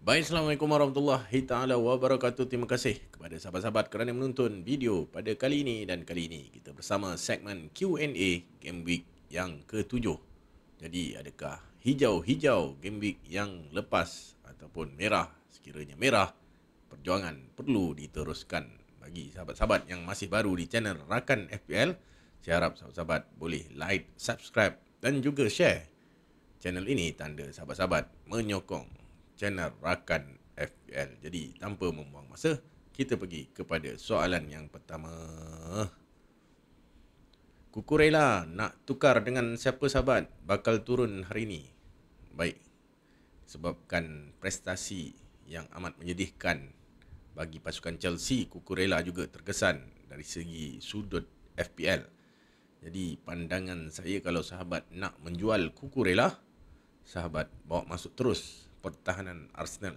Baik, Assalamualaikum warahmatullahi taala wabarakatuh. Terima kasih kepada sahabat-sahabat kerana menonton video pada kali ini, dan kali ini kita bersama segmen Q&A Game Week yang ke-7. Jadi adakah hijau-hijau Game Week yang lepas ataupun merah? Sekiranya merah, perjuangan perlu diteruskan. Bagi sahabat-sahabat yang masih baru di channel Rakan FPL, saya harap sahabat-sahabat boleh like, subscribe dan juga share channel ini, tanda sahabat-sahabat menyokong channel Rakan FPL. Jadi tanpa membuang masa, kita pergi kepada soalan yang pertama. Kukurela nak tukar dengan siapa sahabat bakal turun hari ini? Baik, sebabkan prestasi yang amat menyedihkan bagi pasukan Chelsea, Kukurela juga terkesan dari segi sudut FPL. Jadi pandangan saya, kalau sahabat nak menjual Kukurela, sahabat bawa masuk terus pertahanan Arsenal.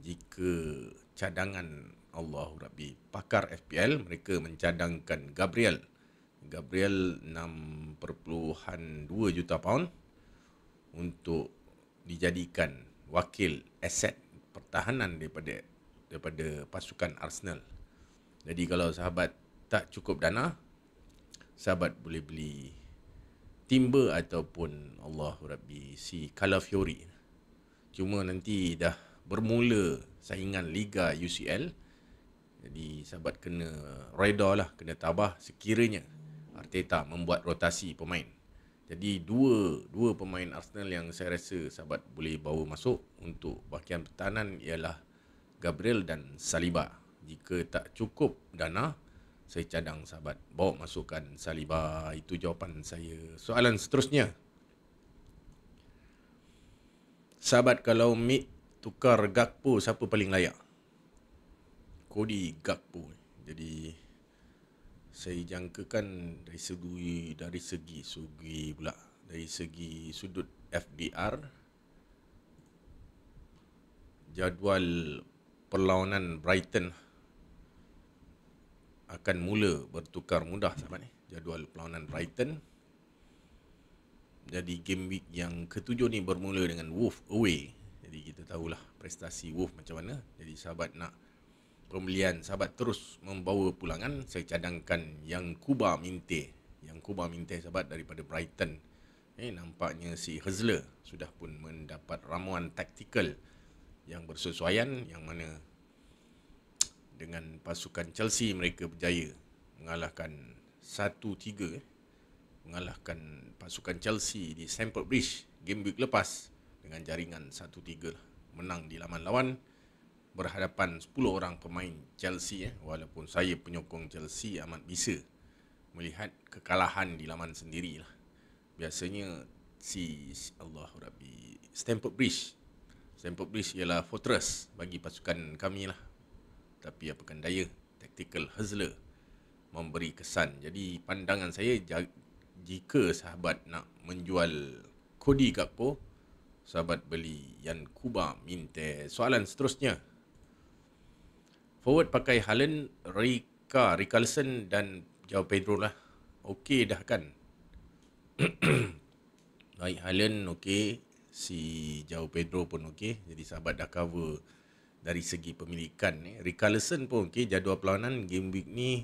Jika cadangan, Allahu Rabbi, pakar FPL, mereka mencadangkan Gabriel 6.2 juta pound untuk dijadikan wakil aset pertahanan daripada pasukan Arsenal. Jadi kalau sahabat tak cukup dana, sahabat boleh beli Timber ataupun Allahu Rabbi si Calafiori. Cuma nanti dah bermula saingan Liga UCL, jadi sahabat kena redar lah, kena tabah sekiranya Arteta membuat rotasi pemain. Jadi dua pemain Arsenal yang saya rasa sahabat boleh bawa masuk untuk bahagian pertahanan ialah Gabriel dan Saliba. Jika tak cukup dana, saya cadang sahabat bawa masukkan Saliba. Itu jawapan saya. Soalan seterusnya, sahabat, kalau mid tukar Gakpo, siapa paling layak? Cody Gakpo. Jadi saya jangkakan dari segi sudut FDR, jadual perlawanan Brighton akan mula bertukar mudah sahabat ni. Jadual perlawanan Brighton. Jadi game week yang ke-7 ni bermula dengan Wolves away. Jadi kita tahulah prestasi Wolves macam mana. Jadi sahabat nak pembelian, sahabat terus membawa pulangan, saya cadangkan yang Kuba Minte sahabat daripada Brighton. Nampaknya si Hezler sudah pun mendapat ramuan taktikal yang bersesuaian, yang mana dengan pasukan Chelsea mereka berjaya mengalahkan 1-3, mengalahkan pasukan Chelsea di Stamford Bridge game week lepas dengan jaringan 1-3 lah. Menang di laman lawan berhadapan 10 orang pemain Chelsea. Walaupun saya penyokong Chelsea, amat bisa melihat kekalahan di laman sendiri lah. Biasanya Allahu Rabbi, Stamford Bridge ialah fortress bagi pasukan kami lah. Tapi apakan daya, tactical Hezler memberi kesan. Jadi pandangan saya, jika sahabat nak menjual Cody Gakpo, sahabat beli Yan Kuba Minte. Soalan seterusnya, forward pakai Haaland, Richarlison dan Joao Pedro lah. Okey dah kan? Baik, Haaland okey, si Joao Pedro pun okey. Jadi sahabat dah cover dari segi pemilikan. Richarlison pun okey. Jadual perlawanan game week ni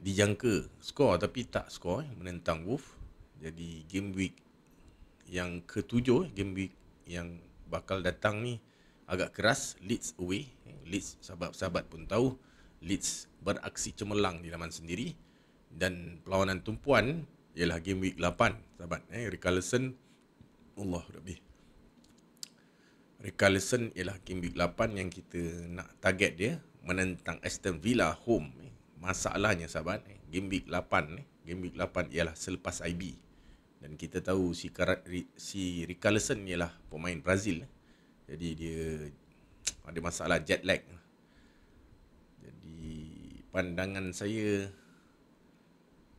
dijangka skor, tapi tak skor menentang Wolves. Jadi game week yang ke-7, game week yang bakal datang ni agak keras. Leeds away. Leeds, sahabat-sahabat pun tahu, Leeds beraksi cemerlang di laman sendiri. Dan perlawanan tumpuan ialah game week 8 sahabat. Richarlison, Allah Rabbi, Richarlison ialah game week 8 yang kita nak target dia menentang Aston Villa home. Masalahnya sahabat, game week 8 ialah selepas IB. Dan kita tahu si Richarlison ialah pemain Brazil. Jadi dia ada masalah jet lag. Jadi pandangan saya,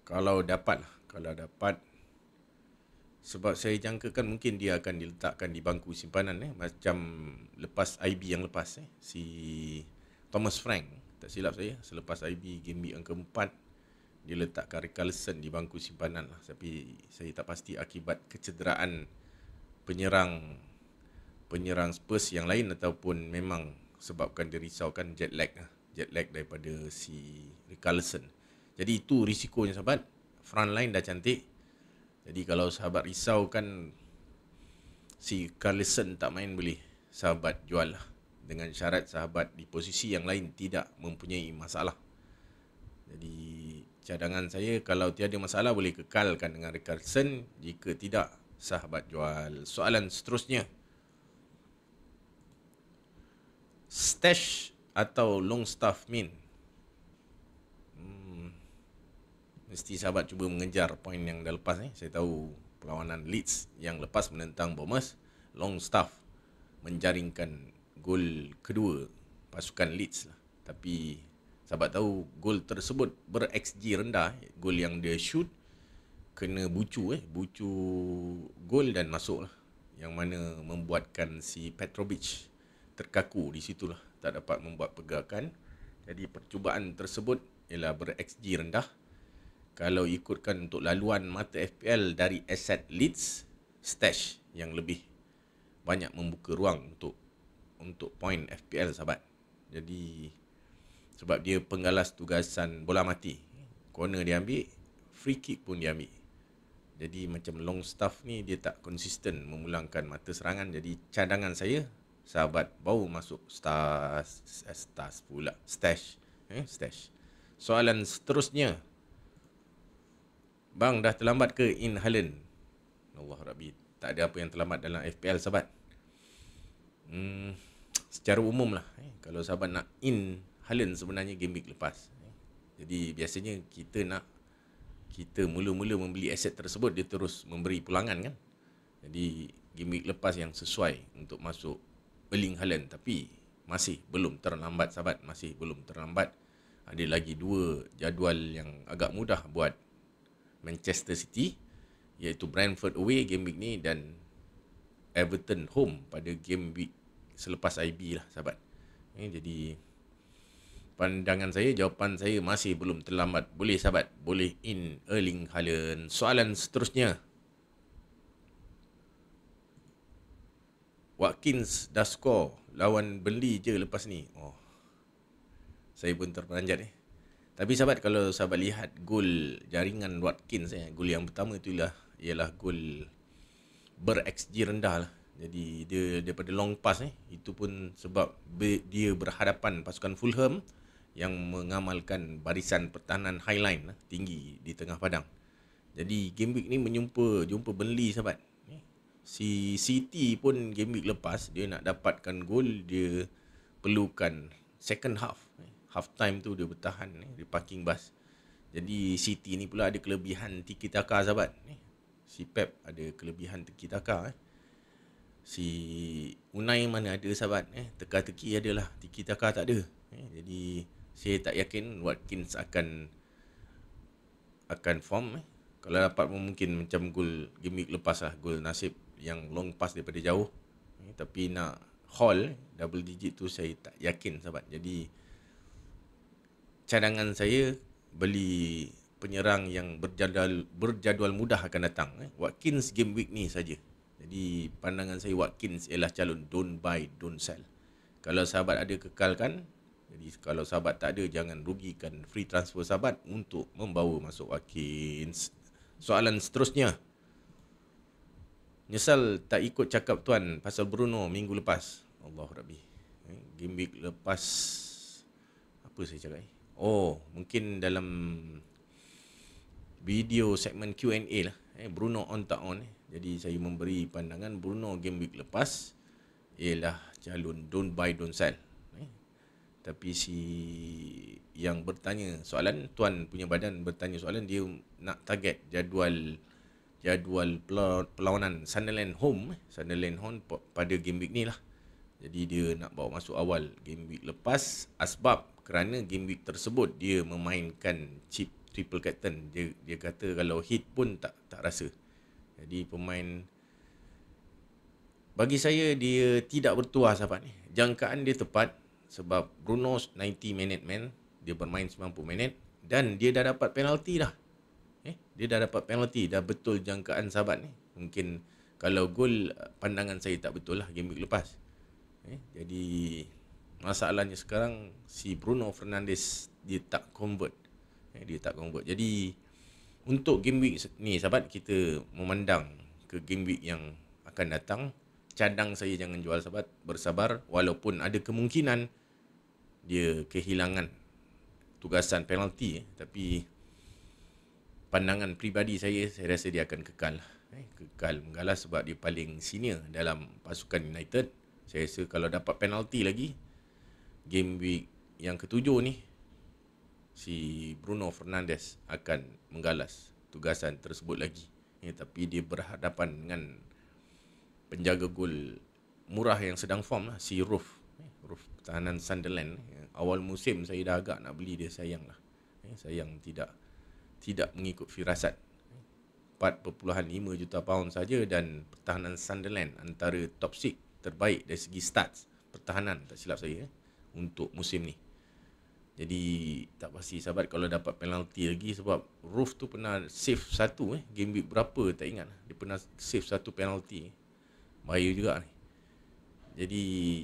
kalau dapat, sebab saya jangkakan mungkin dia akan diletakkan di bangku simpanan macam lepas IB yang lepas si Thomas Frank, tak silap saya, selepas IB game week yang keempat dia letakkan Richarlison di bangku simpanan lah. Tapi saya tak pasti akibat kecederaan penyerang penyerang Spurs yang lain ataupun memang sebabkan dia risaukan jet lag daripada si Richarlison. Jadi itu risikonya sahabat. Front line dah cantik. Jadi kalau sahabat risaukan si Richarlison tak main, boleh sahabat jual lah. Dengan syarat sahabat di posisi yang lain tidak mempunyai masalah. Jadi cadangan saya, kalau tiada masalah boleh kekalkan dengan Richarlison. Jika tidak, sahabat jual. Soalan seterusnya, stash atau Longstaff min? Mesti sahabat cuba mengejar poin yang dah lepas. Saya tahu perlawanan Leeds yang lepas menentang Bournemouth, Longstaff menjaringkan gol kedua pasukan Leeds lah. Tapi sahabat tahu gol tersebut ber-XG rendah. Gol yang dia shoot kena bucu gol dan masuk lah. Yang mana membuatkan si Petrovic terkaku di situlah, tak dapat membuat pergerakan. Jadi percubaan tersebut ialah ber-XG rendah. Kalau ikutkan untuk laluan mata FPL dari aset Leeds, stash yang lebih banyak membuka ruang untuk poin FPL sahabat. Jadi sebab dia penggalas tugasan bola mati, corner dia ambil, free kick pun dia ambil. Jadi macam Longstaff ni dia tak konsisten memulangkan mata serangan. Jadi cadangan saya, sahabat baru masuk stash. Soalan seterusnya, bang, dah terlambat ke in Haaland? Allah Rabbi, tak ada apa yang terlambat dalam FPL sahabat. Secara umum lah, kalau sahabat nak in Haaland sebenarnya game week lepas. Jadi biasanya kita mula-mula membeli aset tersebut, dia terus memberi pulangan kan. Jadi game week lepas yang sesuai untuk masuk Erling Haaland. Tapi masih belum terlambat sahabat, masih belum terlambat. Ada lagi 2 jadual yang agak mudah buat Manchester City, iaitu Brentford away game week ni dan Everton home pada game week selepas IB lah sahabat. Jadi pandangan saya, jawapan saya, masih belum terlambat. Boleh sahabat, boleh in Erling Haaland. Soalan seterusnya, Watkins dah score lawan Burnley je lepas ni. Saya pun terperanjat Tapi sahabat, kalau sahabat lihat gol jaringan Watkins, gol yang pertama tu ialah gol ber-XG rendah lah. Jadi dia daripada long pass itu pun sebab dia berhadapan pasukan Fulham yang mengamalkan barisan pertahanan highline tinggi di tengah padang. Jadi game week ni jumpa Burnley sahabat. Si City pun game week lepas dia nak dapatkan gol, dia perlukan second half time tu dia bertahan di parking bus. Jadi City ni pula ada kelebihan tiki taka sahabat. Si Pep ada kelebihan tiki taka. Si Unai mana ada sahabat, teka-teki adalah, tiki taka tak ada. Jadi saya tak yakin Watkins akan form. Kalau dapat mungkin macam gol game week lepas lah, gol nasib yang long pass daripada jauh. Tapi nak haul double digit tu saya tak yakin sahabat. Jadi cadangan saya beli penyerang yang berjadual mudah akan datang. Watkins game week ni saja. Jadi pandangan saya, Watkins ialah calon don't buy, don't sell. Kalau sahabat ada, kekalkan. Jadi kalau sahabat tak ada, jangan rugikan free transfer sahabat untuk membawa masuk Watkins. Soalan seterusnya, nyesal tak ikut cakap tuan pasal Bruno minggu lepas. Allah Rabbi, game week lepas apa saya cakap mungkin dalam video segmen Q&A lah, Bruno on tak on. Jadi saya memberi pandangan Bruno game week lepas ialah calon don't buy, don't sell. Tapi si yang bertanya soalan, tuan punya badan bertanya soalan, dia nak target jadual perlawanan Sunderland home pada game week ni lah. Jadi dia nak bawa masuk awal game week lepas, asbab kerana game week tersebut dia memainkan chip triple captain. Dia kata kalau hit pun tak rasa. Jadi pemain, bagi saya dia tidak bertuah sahabat ni. Jangkaan dia tepat sebab Bruno 90 minit dia bermain 90 minit dan dia dah dapat penalti dah. Dia dah dapat penalti, dah betul jangkaan sahabat ni. Mungkin Kalau gol, pandangan saya tak betul lah game week lepas. Jadi masalahnya sekarang si Bruno Fernandes dia tak convert. Jadi untuk game week ni sahabat, kita memandang ke game week yang akan datang. Cadang saya jangan jual sahabat, bersabar. Walaupun ada kemungkinan dia kehilangan tugasan penalti, tapi pandangan peribadi saya rasa dia akan kekal menggalas sebab dia paling senior dalam pasukan United. Saya rasa kalau dapat penalti lagi game week yang ketujuh ni, si Bruno Fernandes akan menggalas tugasan tersebut lagi. Tapi dia berhadapan dengan penjaga gol murah yang sedang form lah, si Roof pertahanan Sunderland. Awal musim saya dah agak nak beli dia, sayang tidak mengikut firasat. 4.5 juta pound saja, dan pertahanan Sunderland antara top 6 terbaik dari segi stats pertahanan, tak silap saya, untuk musim ni. Jadi tak pasti sahabat kalau dapat penalti lagi, sebab Roof tu pernah save satu game week berapa tak ingat, dia pernah save satu penalti. Bahaya juga ni. Jadi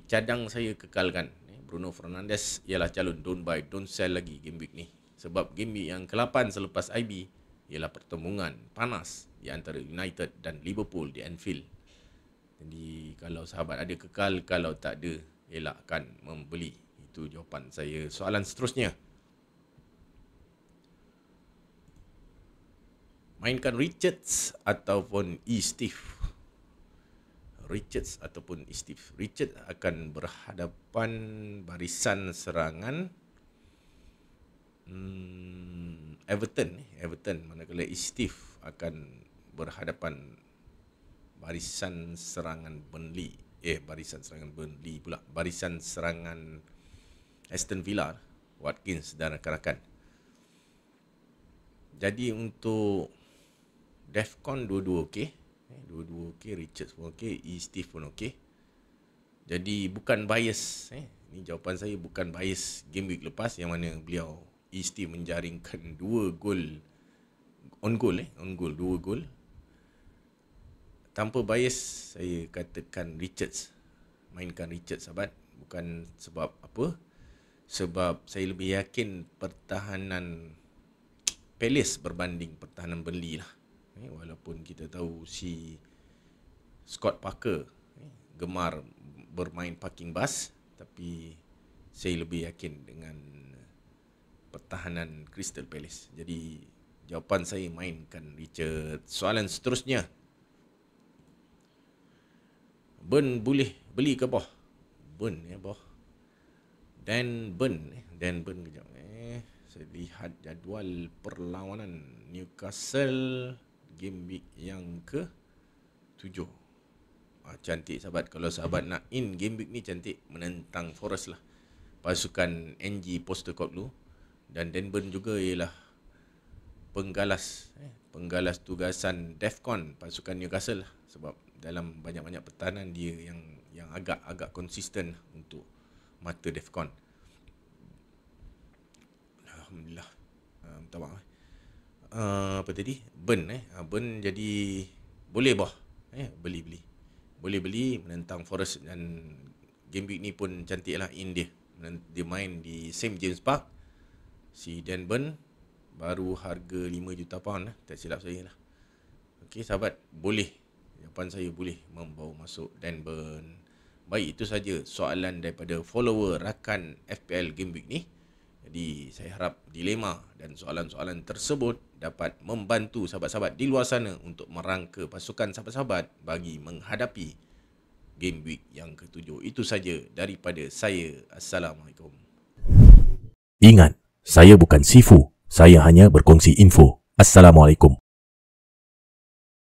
cadang saya kekalkan Bruno Fernandes ialah calon don't buy, don't sell lagi game week ni. Sebab game week yang ke-8 selepas IB ialah pertembungan panas di antara United dan Liverpool di Anfield. Jadi kalau sahabat ada kekal, kalau tak ada elakkan membeli. Itu jawapan saya. Soalan seterusnya, mainkan Richards ataupun Steve? Richards ataupun Steve? Richards akan berhadapan barisan serangan Everton, manakala Steve akan berhadapan barisan serangan Burnley. Barisan serangan Aston Villa, Watkins dan rakan-rakan. Jadi untuk Defcon dua-dua okey. Richards pun okey, Steve pun okey. Jadi bukan bias, ini jawapan saya bukan bias game week lepas yang mana beliau Steve menjaringkan 2 gol on goal, 2 gol. Tanpa bias saya katakan Richards. Mainkan Richards sahabat, bukan sebab apa? Sebab saya lebih yakin pertahanan Palace berbanding pertahanan Burnley lah. Walaupun kita tahu si Scott Parker gemar bermain parking bus, tapi saya lebih yakin dengan pertahanan Crystal Palace. Jadi jawapan saya mainkan Richard. Soalan seterusnya, Burn boleh beli ke boh? Burn boh. Dan Burn kejap. Saya lihat jadual perlawanan Newcastle game week yang ke-7. Cantik sahabat. Kalau sahabat nak in game week ni cantik, menentang Forest lah, pasukan NG Postecoglou. Dan Burn juga ialah penggalas tugasan Defcon pasukan Newcastle lah. Sebab dalam banyak-banyak pertahanan dia yang agak konsisten untuk mata Defcon. Alhamdulillah. Minta maaf. Apa tadi? Burn jadi boleh boh. Beli. Boleh beli menentang Forest, dan game week ni pun cantik lah in dia. Dia main di St James Park. Si Dan Burn baru harga 5 juta pound tak silap saya lah. Okey sahabat, boleh. Jawapan saya boleh membawa masuk Dan Burn. Baik, itu saja soalan daripada follower rakan FPL game week ni. Jadi saya harap dilema dan soalan-soalan tersebut dapat membantu sahabat-sahabat di luar sana untuk merangka pasukan sahabat-sahabat bagi menghadapi game week yang ke-7. Itu saja daripada saya. Assalamualaikum. Ingat, saya bukan Sifu. Saya hanya berkongsi info. Assalamualaikum.